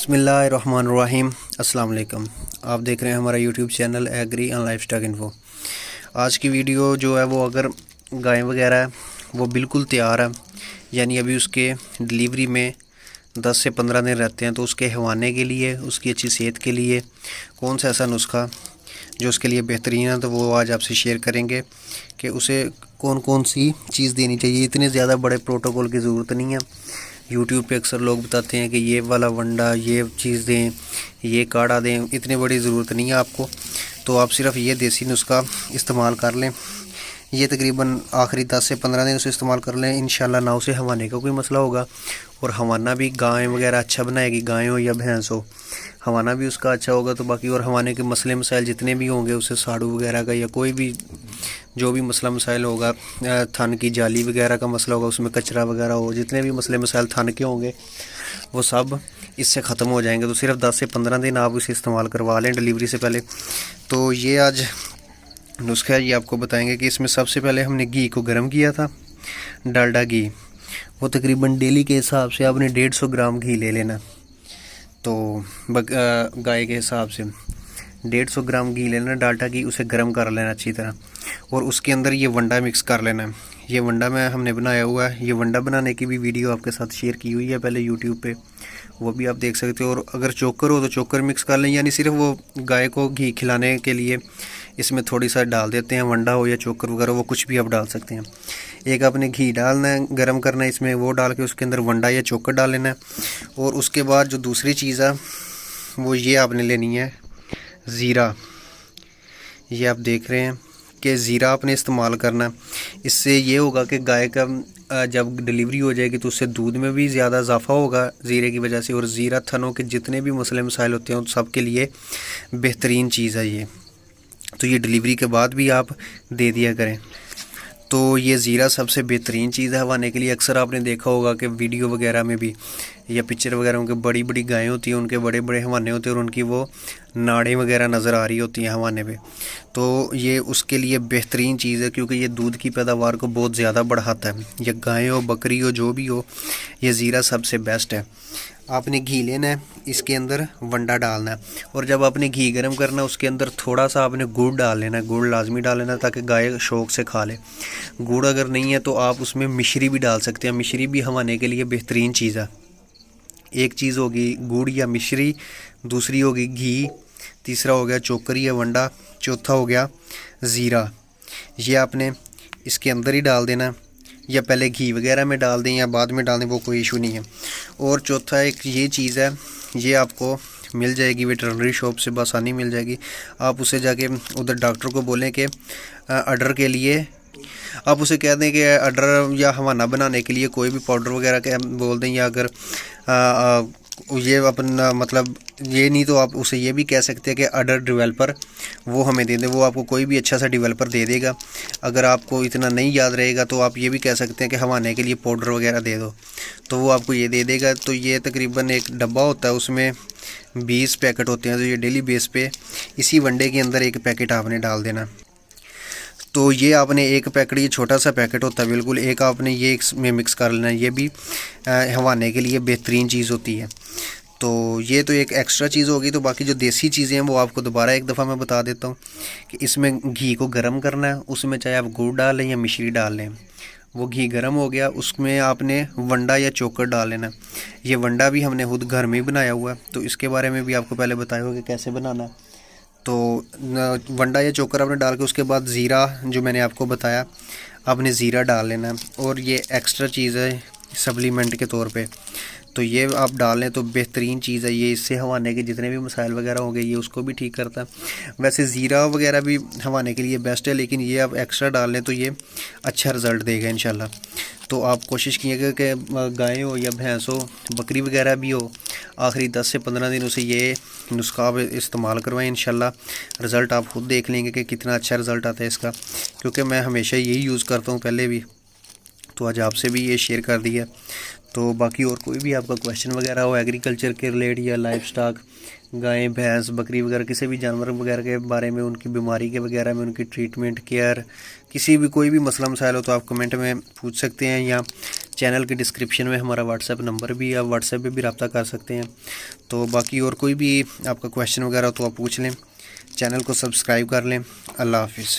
बिस्मिल्लाहिर्रहमानिर्रहीम। अस्सलाम वालेकुम। आप देख रहे हैं हमारा YouTube channel agri and lifestyle info. आज की वीडियो जो है वो अगर गाय वगैरह है वो बिल्कुल तैयार है, यानी अभी उसके डिलीवरी में 10 से 15 दिन रहते हैं, तो उसके हवाने के लिए, उसकी अच्छी सेहत के लिए कौन सा ऐसा नुस्खा जो उसके लिए बेहतरीन है, तो वो आज आपसे शेयर करेंगे कि उसे कौन कौन सी चीज़ देनी चाहिए। इतने ज़्यादा बड़े प्रोटोकॉल की ज़रूरत नहीं है। यूट्यूब पे अक्सर लोग बताते हैं कि ये वाला वंडा, ये चीज़ दें, ये काढ़ा दें, इतनी बड़ी ज़रूरत नहीं है आपको। तो आप सिर्फ ये देसी नुस्खा इस्तेमाल कर लें। ये तकरीबन आखिरी 10 से 15 दिन उसे इस्तेमाल कर लें, इंशाल्लाह ना उसे हवाने का कोई मसला होगा। और हवाना भी गाय वगैरह अच्छा बनाएगी, गाय हो या भैंस हो, हवाना भी उसका अच्छा होगा। तो बाकी और हवाने के मसले मसाइल जितने भी होंगे, उसे साड़ू वगैरह का या कोई भी जो भी मसला मसाइल होगा, थन की जाली वगैरह का मसला होगा, उसमें कचरा वगैरह हो, जितने भी मसले मसाइल थन के होंगे वो सब इससे ख़त्म हो जाएंगे। तो सिर्फ 10 से 15 दिन आप इसे इस्तेमाल करवा लें डिलीवरी से पहले। तो ये आज नुस्खा ये आपको बताएंगे कि इसमें सबसे पहले हमने घी को गर्म किया था, डालडा घी। वो तकरीबन डेली के हिसाब से आपने 150 ग्राम घी ले लेना। तो गाय के हिसाब से 150 ग्राम घी लेना, डालडा घी, उसे गर्म कर लेना अच्छी तरह। और उसके अंदर ये वंडा मिक्स कर लेना है। ये वंडा मैं हमने बनाया हुआ है। ये वंडा बनाने की भी वीडियो आपके साथ शेयर की हुई है पहले यूट्यूब पे, वो भी आप देख सकते हो। और अगर चोकर हो तो चोकर मिक्स कर लें, यानी सिर्फ वो गाय को घी खिलाने के लिए इसमें थोड़ी सा डाल देते हैं। वंडा हो या चोकर वगैरह, वो कुछ भी आप डाल सकते हैं। एक आपने घी डालना है, गर्म करना है, इसमें वो डाल के उसके अंदर वंडा या चोकर डाल लेना है। और उसके बाद जो दूसरी चीज़ है वो ये आपने लेनी है ज़ीरा। ये आप देख रहे हैं कि ज़ीरा आपने इस्तेमाल करना। इससे ये होगा कि गाय का जब डिलीवरी हो जाएगी तो उससे दूध में भी ज़्यादा इजाफा होगा ज़ीरे की वजह से। और ज़ीरा थनों के जितने भी मसले मसाइल होते हैं उन सब के लिए बेहतरीन चीज़ है ये। तो ये डिलीवरी के बाद भी आप दे दिया करें। तो ये ज़ीरा सबसे बेहतरीन चीज़ है हवाने के लिए। अक्सर आपने देखा होगा कि वीडियो वगैरह में भी या पिक्चर वगैरह में बड़ी बड़ी गायें होती हैं, उनके बड़े बड़े हवाने होते हैं और उनकी वो नाड़ें वगैरह नज़र आ रही होती हैं हवाने पे। तो ये उसके लिए बेहतरीन चीज़ है, क्योंकि ये दूध की पैदावार को बहुत ज़्यादा बढ़ाता है। या गाय हो, बकरी हो, जो भी हो, ये ज़ीरा सबसे बेस्ट है। आपने घी लेना है, इसके अंदर वंडा डालना है। और जब आपने घी गर्म करना है उसके अंदर थोड़ा सा आपने गुड़ डाल लेना है। गुड़ लाजमी डाल लेना ताकि गाय शौक से खा ले। गुड़ अगर नहीं है तो आप उसमें मिश्री भी डाल सकते हैं। मिश्री भी हवाने के लिए बेहतरीन चीज़ है। एक चीज़ होगी गुड़ या मिश्री, दूसरी होगी घी, तीसरा हो गया चोकर या वंडा, चौथा हो गया ज़ीरा। ये आपने इसके अंदर ही डाल देना, या पहले घी वगैरह में डाल दें या बाद में डाल दें, वो कोई इशू नहीं है। और चौथा एक ये चीज़ है, ये आपको मिल जाएगी वेटरनरी शॉप से बआसानी मिल जाएगी। आप उसे जाके उधर डॉक्टर को बोलें कि अडर के लिए आप उसे कह दें कि अडर या हवाना बनाने के लिए कोई भी पाउडर वगैरह के बोल दें। या अगर ये अपना मतलब ये नहीं तो आप उसे ये भी कह सकते हैं कि अडर डेवलपर वो हमें दे दें, वो आपको कोई भी अच्छा सा डेवलपर दे देगा। अगर आपको इतना नहीं याद रहेगा तो आप ये भी कह सकते हैं कि हवाने के लिए पाउडर वगैरह दे दो, तो वो आपको ये दे देगा। तो ये तकरीबन एक डब्बा होता है, उसमें 20 पैकेट होते हैं। तो ये डेली बेस पे इसी वनडे के अंदर एक पैकेट आपने डाल देना। तो ये आपने एक पैकेट, ये छोटा सा पैकेट होता है बिल्कुल, एक आपने ये इसमें मिक्स कर लेना है। ये भी हवाने के लिए बेहतरीन चीज़ होती है। तो ये तो एक एक्स्ट्रा चीज़ होगी। तो बाकी जो देसी चीज़ें हैं वो आपको दोबारा एक दफ़ा मैं बता देता हूँ कि इसमें घी को गर्म करना है, उसमें चाहे आप गुड़ डाल लें या मिश्री डाल लें। वो घी गर्म हो गया, उसमें आपने वंडा या चोकर डाल लेना। ये वंडा भी हमने खुद घर में ही बनाया हुआ है, तो इसके बारे में भी आपको पहले बताया होगा कि कैसे बनाना है। तो वंडा या चोकर आपने डाल के उसके बाद ज़ीरा जो मैंने आपको बताया आपने ज़ीरा डाल लेना है। और ये एक्स्ट्रा चीज़ है सप्लीमेंट के तौर पे, तो ये आप डाल लें तो बेहतरीन चीज़ है ये। इससे हवाने के जितने भी मसाइल वगैरह होंगे ये उसको भी ठीक करता है। वैसे ज़ीरा वगैरह भी हवाने के लिए बेस्ट है, लेकिन ये आप एक्स्ट्रा डाल लें तो ये अच्छा रिज़ल्ट देगा इंशाल्लाह। तो आप कोशिश कीजिएगा कि गाय हो या भैंस हो, बकरी वगैरह भी हो, आखिरी 10 से 15 दिन उसे ये नुस्खा आप इस्तेमाल करवाएं। इंशाल्लाह रिज़ल्ट आप खुद देख लेंगे कि कितना अच्छा रिज़ल्ट आता है इसका, क्योंकि मैं हमेशा यही यूज़ करता हूँ पहले भी, तो आज आपसे भी ये शेयर कर दिया। तो बाकी और कोई भी आपका क्वेश्चन वगैरह हो एग्रीकल्चर के रिलेटेड या लाइफ स्टॉक, गाय भैंस बकरी वगैरह किसी भी जानवर वगैरह के बारे में, उनकी बीमारी के वगैरह में, उनकी ट्रीटमेंट केयर, किसी भी कोई भी मसला मसाइल हो तो आप कमेंट में पूछ सकते हैं, या चैनल के डिस्क्रिप्शन में हमारा व्हाट्सएप नंबर भी है, आप व्हाट्सएप पे भी रब्ता कर सकते हैं। तो बाकी और कोई भी आपका क्वेश्चन वगैरह तो आप पूछ लें, चैनल को सब्सक्राइब कर लें। अल्लाह हाफिज़।